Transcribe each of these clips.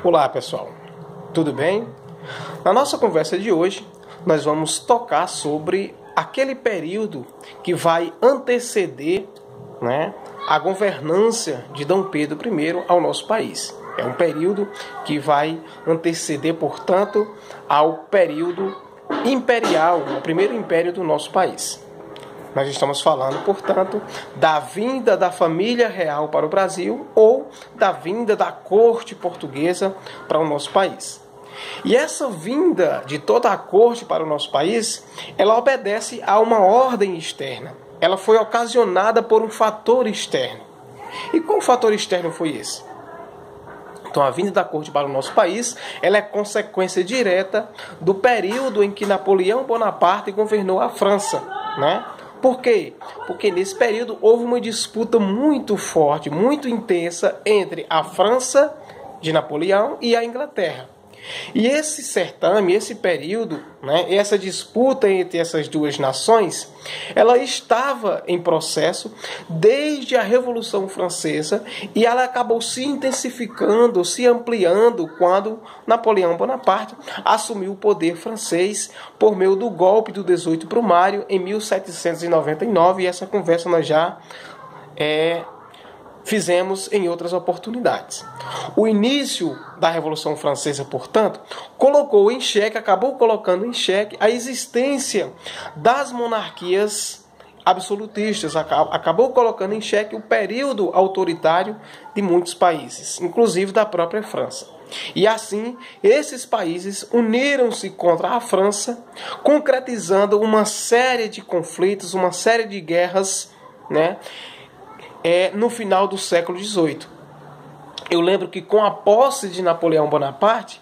Olá pessoal, tudo bem? Na nossa conversa de hoje, nós vamos tocar sobre aquele período que vai anteceder, a governância de Dom Pedro I ao nosso país. É um período que vai anteceder, portanto, ao período imperial, o primeiro império do nosso país. Nós estamos falando, portanto, da vinda da família real para o Brasil ou da vinda da corte portuguesa para o nosso país. E essa vinda de toda a corte para o nosso país, ela obedece a uma ordem externa. Ela foi ocasionada por um fator externo. E qual fator externo foi esse? Então, a vinda da corte para o nosso país, ela é consequência direta do período em que Napoleão Bonaparte governou a França, Por quê? Porque nesse período houve uma disputa muito forte, muito intensa entre a França de Napoleão e a Inglaterra. E esse certame, esse período, essa disputa entre essas duas nações, ela estava em processo desde a Revolução Francesa e ela acabou se intensificando, se ampliando quando Napoleão Bonaparte assumiu o poder francês por meio do golpe do 18 Brumário em 1799, e essa conversa nós já fizemos em outras oportunidades. O início da Revolução Francesa, portanto, acabou colocando em xeque a existência das monarquias absolutistas, acabou colocando em xeque o período autoritário de muitos países, inclusive da própria França. E assim, esses países uniram-se contra a França, concretizando uma série de conflitos, uma série de guerras, no final do século XVIII. Eu lembro que com a posse de Napoleão Bonaparte,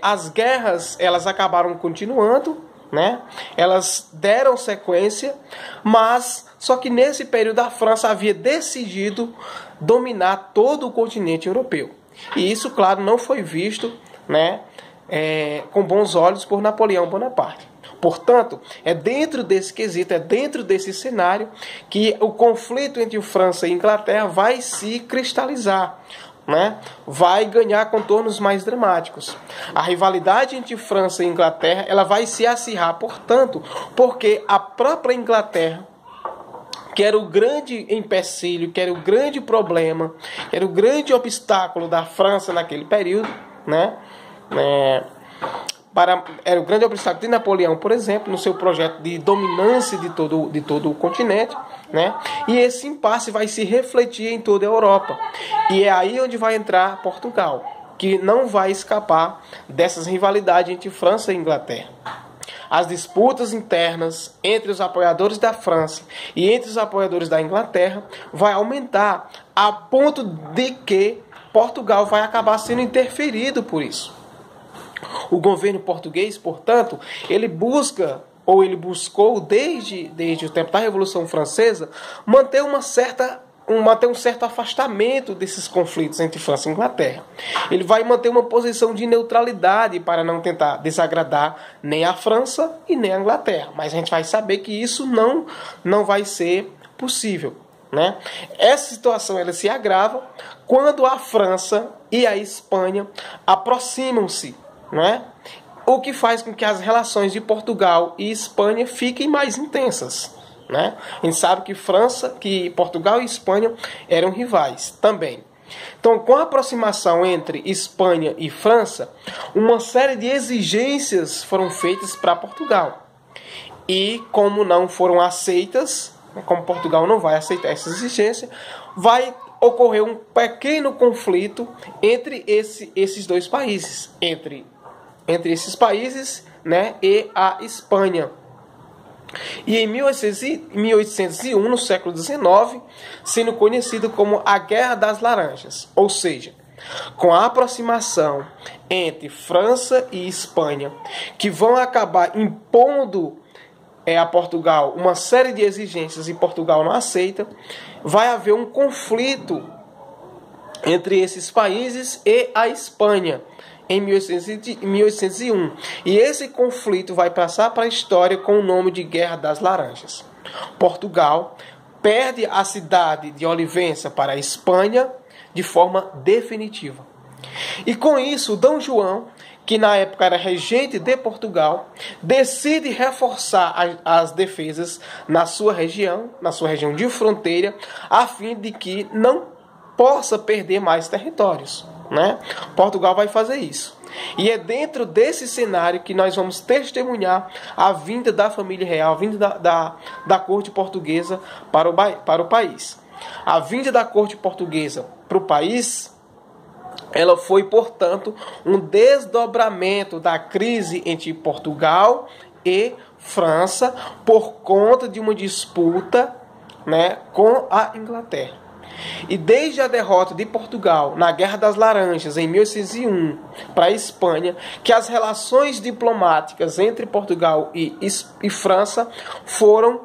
as guerras elas acabaram continuando, elas deram sequência, mas só que nesse período a França havia decidido dominar todo o continente europeu. E isso, claro, não foi visto com bons olhos por Napoleão Bonaparte. Portanto, é dentro desse quesito, é dentro desse cenário que o conflito entre França e Inglaterra vai se cristalizar, vai ganhar contornos mais dramáticos. A rivalidade entre França e Inglaterra ela vai se acirrar, portanto, porque a própria Inglaterra, que era o grande empecilho, que era o grande problema, que era o grande obstáculo da França naquele período, era o grande obstáculo de Napoleão, por exemplo, no seu projeto de dominância de todo o continente, E esse impasse vai se refletir em toda a Europa. E é aí onde vai entrar Portugal, que não vai escapar dessas rivalidades entre França e Inglaterra. As disputas internas entre os apoiadores da França e entre os apoiadores da Inglaterra vai aumentar a ponto de que Portugal vai acabar sendo interferido por isso. O governo português, portanto, ele buscou desde o tempo da Revolução Francesa manter um certo afastamento desses conflitos entre França e Inglaterra. Ele vai manter uma posição de neutralidade para não tentar desagradar nem a França e nem a Inglaterra. Mas a gente vai saber que isso não vai ser possível. Essa situação ela se agrava quando a França e a Espanha aproximam-se, o que faz com que as relações de Portugal e Espanha fiquem mais intensas. A gente sabe que Portugal e Espanha eram rivais também. Então, com a aproximação entre Espanha e França, uma série de exigências foram feitas para Portugal. E como não foram aceitas, como Portugal não vai aceitar essa exigência, vai ocorrer um pequeno conflito entre esses dois países, entre esses países, e a Espanha. E em 1801, no século XIX, sendo conhecido como a Guerra das Laranjas, ou seja, com a aproximação entre França e Espanha, que vão acabar impondo a Portugal uma série de exigências e Portugal não aceita, vai haver um conflito entre esses países e a Espanha em 1801. E esse conflito vai passar para a história com o nome de Guerra das Laranjas. Portugal perde a cidade de Olivença para a Espanha de forma definitiva. E com isso, Dom João, que na época era regente de Portugal, decide reforçar as defesas na sua região de fronteira, a fim de que não possa perder mais territórios, né? Portugal vai fazer isso. E é dentro desse cenário que nós vamos testemunhar a vinda da família real, a vinda da corte portuguesa para o país. A vinda da corte portuguesa para o país, ela foi, portanto, um desdobramento da crise entre Portugal e França por conta de uma disputa, né, com a Inglaterra. E desde a derrota de Portugal na Guerra das Laranjas, em 1801, para a Espanha, que as relações diplomáticas entre Portugal e França foram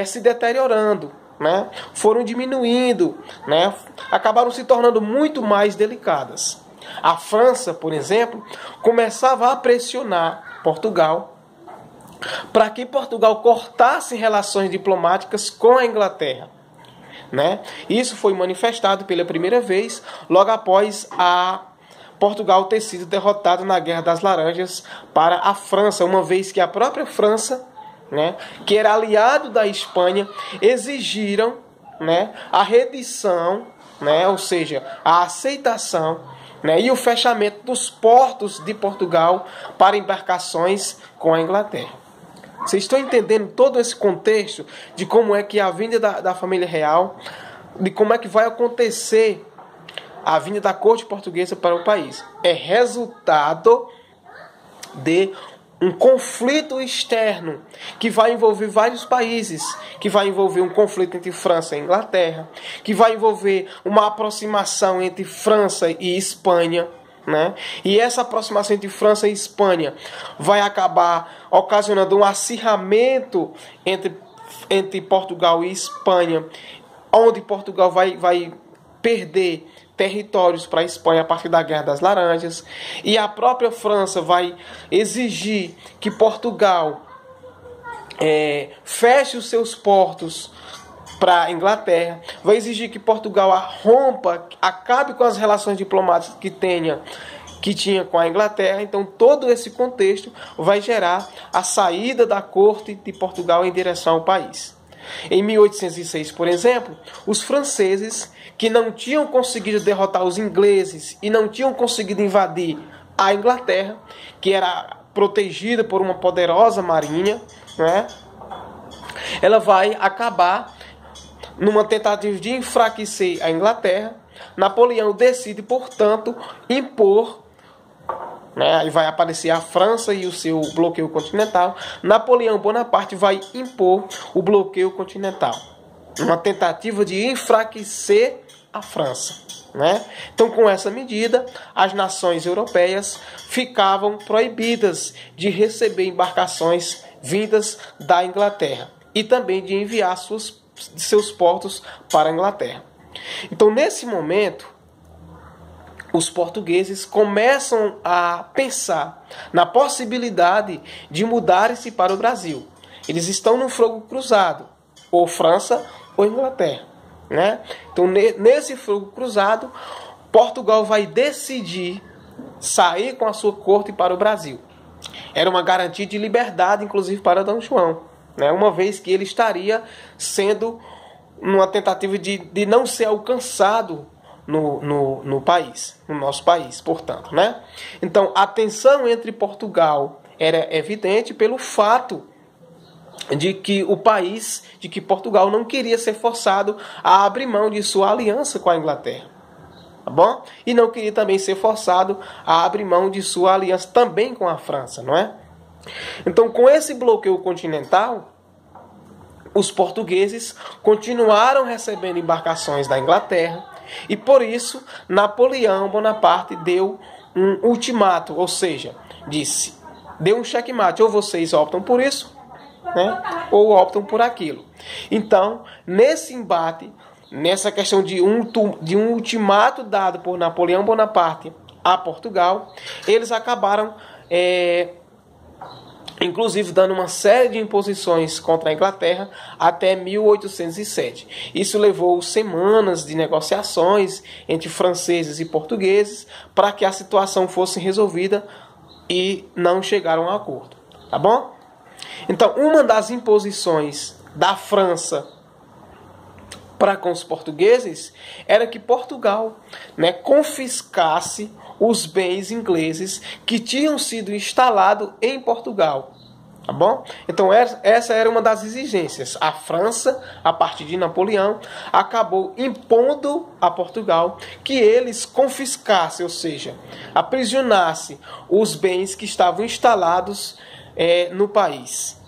se deteriorando, né? Foram diminuindo, né? Acabaram se tornando muito mais delicadas. A França, por exemplo, começava a pressionar Portugal para que Portugal cortasse relações diplomáticas com a Inglaterra, né? Isso foi manifestado pela primeira vez logo após Portugal ter sido derrotado na Guerra das Laranjas para a França, uma vez que a própria França, né, que era aliado da Espanha, exigiram, né, a redição, né, ou seja, a aceitação, né, e o fechamento dos portos de Portugal para embarcações com a Inglaterra. Vocês estão entendendo todo esse contexto de como é que a vinda da família real, de como é que vai acontecer a vinda da corte portuguesa para o país? É resultado de um conflito externo que vai envolver vários países, que vai envolver um conflito entre França e Inglaterra, que vai envolver uma aproximação entre França e Espanha, né? E essa aproximação entre França e Espanha vai acabar ocasionando um acirramento entre Portugal e Espanha, onde Portugal vai perder territórios para a Espanha a partir da Guerra das Laranjas, e a própria França vai exigir que Portugal feche os seus portos para a Inglaterra, vai exigir que Portugal acabe com as relações diplomáticas que tinha com a Inglaterra. Então todo esse contexto vai gerar a saída da corte de Portugal em direção ao país. Em 1806, por exemplo, os franceses, que não tinham conseguido derrotar os ingleses e não tinham conseguido invadir a Inglaterra, que era protegida por uma poderosa marinha, né? Ela vai acabar numa tentativa de enfraquecer a Inglaterra. Napoleão decide, portanto, impor, né? Aí vai aparecer a França e o seu bloqueio continental. Napoleão Bonaparte vai impor o bloqueio continental, uma tentativa de enfraquecer a França, né? Então, com essa medida, as nações europeias ficavam proibidas de receber embarcações vindas da Inglaterra e também de enviar seus portos para a Inglaterra. Então, nesse momento, os portugueses começam a pensar na possibilidade de mudarem-se para o Brasil. Eles estão no fogo cruzado, ou França ou Inglaterra, né? Então, nesse fogo cruzado, Portugal vai decidir sair com a sua corte para o Brasil. Era uma garantia de liberdade, inclusive, para Dom João, né? Uma vez que ele estaria sendo numa tentativa de não ser alcançado no país, no nosso país, portanto, né? Então, a tensão entre Portugal era evidente pelo fato de que Portugal não queria ser forçado a abrir mão de sua aliança com a Inglaterra, tá bom? E não queria também ser forçado a abrir mão de sua aliança também com a França, não é? Então, com esse bloqueio continental, os portugueses continuaram recebendo embarcações da Inglaterra e, por isso, Napoleão Bonaparte deu um ultimato, ou seja, deu um checkmate, ou vocês optam por isso, né, ou optam por aquilo. Então, nesse embate, nessa questão de um ultimato dado por Napoleão Bonaparte a Portugal, eles acabaram inclusive dando uma série de imposições contra a Inglaterra até 1807. Isso levou semanas de negociações entre franceses e portugueses para que a situação fosse resolvida e não chegaram a um acordo, tá bom? Então, uma das imposições da França para com os portugueses era que Portugal, confiscasse os bens ingleses que tinham sido instalados em Portugal. Tá bom? Então essa era uma das exigências. A França, a partir de Napoleão, acabou impondo a Portugal que eles confiscassem, ou seja, aprisionassem os bens que estavam instalados no país.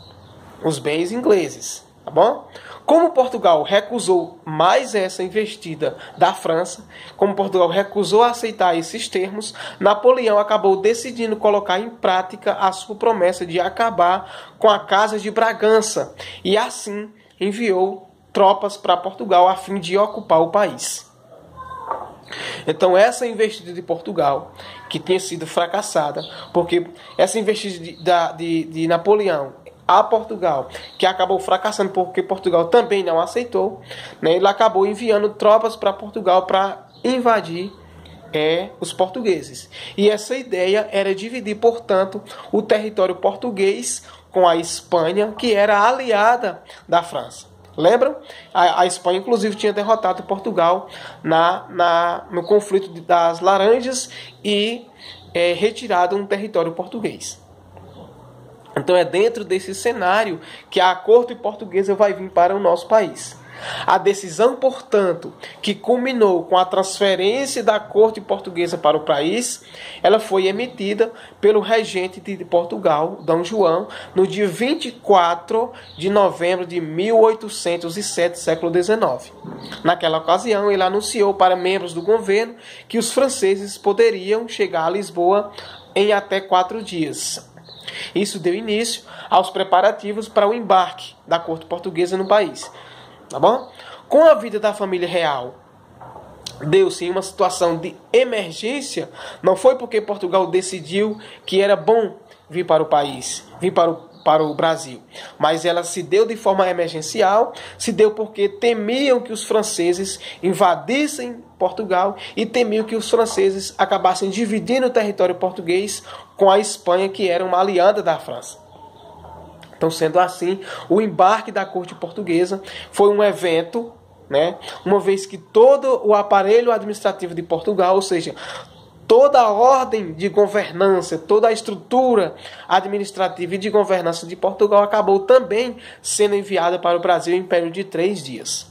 Os bens ingleses. Tá bom? Como Portugal recusou mais essa investida da França, como Portugal recusou aceitar esses termos, Napoleão acabou decidindo colocar em prática a sua promessa de acabar com a Casa de Bragança e assim enviou tropas para Portugal a fim de ocupar o país. Então essa investida de Portugal, que tinha sido fracassada, porque essa investida de Napoleão a Portugal, que acabou fracassando porque Portugal também não aceitou, ele acabou enviando tropas para Portugal para invadir os portugueses. E essa ideia era dividir, portanto, o território português com a Espanha, que era aliada da França. Lembram? A Espanha, inclusive, tinha derrotado Portugal no conflito das Laranjas e retirado um território português. Então é dentro desse cenário que a corte portuguesa vai vir para o nosso país. A decisão, portanto, que culminou com a transferência da corte portuguesa para o país, ela foi emitida pelo regente de Portugal, Dom João, no dia 24 de novembro de 1807, século XIX. Naquela ocasião, ele anunciou para membros do governo que os franceses poderiam chegar a Lisboa em até 4 dias. Isso deu início aos preparativos para o embarque da corte portuguesa no país. Tá bom? Com a vida da família real, deu-se em uma situação de emergência. Não foi porque Portugal decidiu que era bom vir para o país, vir para o Brasil, mas ela se deu de forma emergencial, se deu porque temiam que os franceses invadissem Portugal e temiam que os franceses acabassem dividindo o território português com a Espanha, que era uma aliada da França. Então, sendo assim, o embarque da corte portuguesa foi um evento, uma vez que todo o aparelho administrativo de Portugal, ou seja, toda a ordem de governança, toda a estrutura administrativa e de governança de Portugal acabou também sendo enviada para o Brasil em período de 3 dias.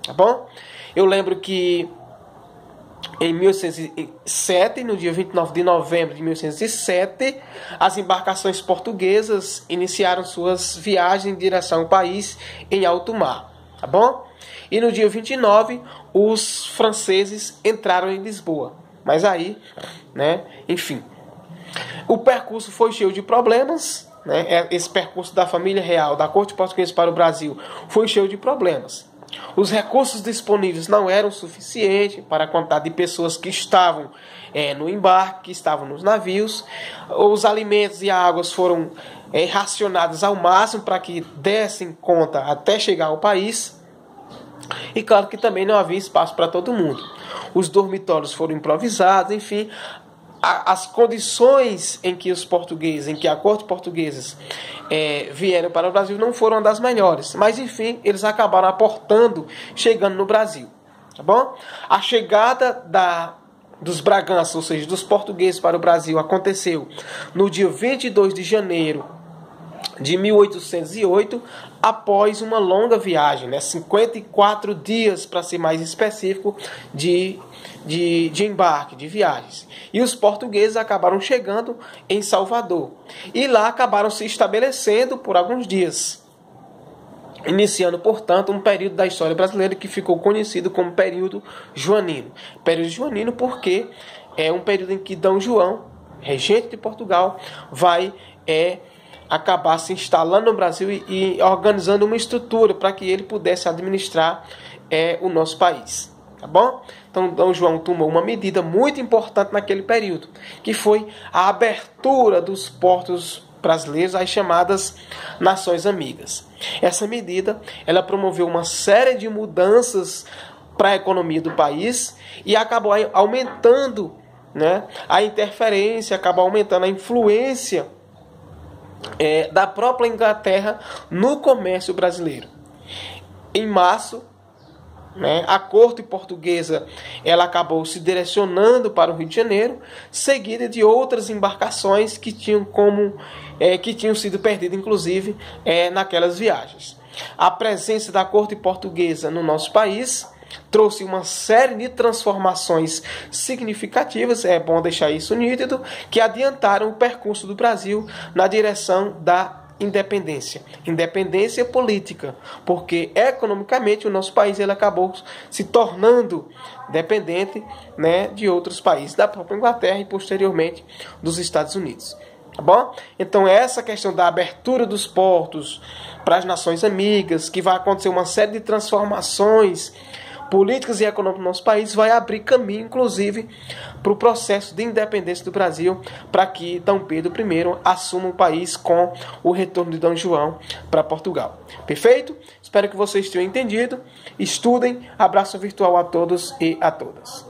Tá bom? Eu lembro que em 1807, no dia 29 de novembro de 1807, as embarcações portuguesas iniciaram suas viagens em direção ao país em alto mar. Tá bom? E no dia 29, os franceses entraram em Lisboa. Mas aí, enfim, o percurso foi cheio de problemas, Esse percurso da família real, da corte portuguesa para o Brasil, foi cheio de problemas. Os recursos disponíveis não eram suficientes para a quantidade de pessoas que estavam no embarque, que estavam nos navios. Os alimentos e águas foram racionados ao máximo para que dessem conta até chegar ao país. E claro que também não havia espaço para todo mundo. Os dormitórios foram improvisados, enfim. As condições em que os portugueses, em que a corte portuguesa vieram para o Brasil não foram das melhores. Mas, enfim, eles acabaram aportando, chegando no Brasil. Tá bom? A chegada dos Braganças, ou seja, dos portugueses para o Brasil, aconteceu no dia 22 de janeiro de 1808, após uma longa viagem, 54 dias, para ser mais específico, de embarque, de viagens. E os portugueses acabaram chegando em Salvador. E lá acabaram se estabelecendo por alguns dias. Iniciando, portanto, um período da história brasileira que ficou conhecido como período joanino. Período joanino porque é um período em que Dom João, regente de Portugal, vai acabar se instalando no Brasil e organizando uma estrutura para que ele pudesse administrar o nosso país. Tá bom? Então, Dom João tomou uma medida muito importante naquele período, que foi a abertura dos portos brasileiros, as chamadas Nações Amigas. Essa medida, ela promoveu uma série de mudanças para a economia do país e acabou aumentando, né, a interferência, acabou aumentando a influência da própria Inglaterra no comércio brasileiro. Em março, né, a corte portuguesa ela acabou se direcionando para o Rio de Janeiro, seguida de outras embarcações que tinham sido perdidas, inclusive, naquelas viagens. A presença da corte portuguesa no nosso país trouxe uma série de transformações significativas, é bom deixar isso nítido, que adiantaram o percurso do Brasil na direção da independência política, porque economicamente o nosso país ele acabou se tornando dependente, né, de outros países, da própria Inglaterra e posteriormente dos Estados Unidos. Tá bom? Então essa questão da abertura dos portos para as nações amigas, que vai acontecer uma série de transformações políticas e econômicas no nosso país, vai abrir caminho, inclusive, para o processo de independência do Brasil, para que Dom Pedro I assuma o país com o retorno de Dom João para Portugal. Perfeito? Espero que vocês tenham entendido. Estudem. Abraço virtual a todos e a todas.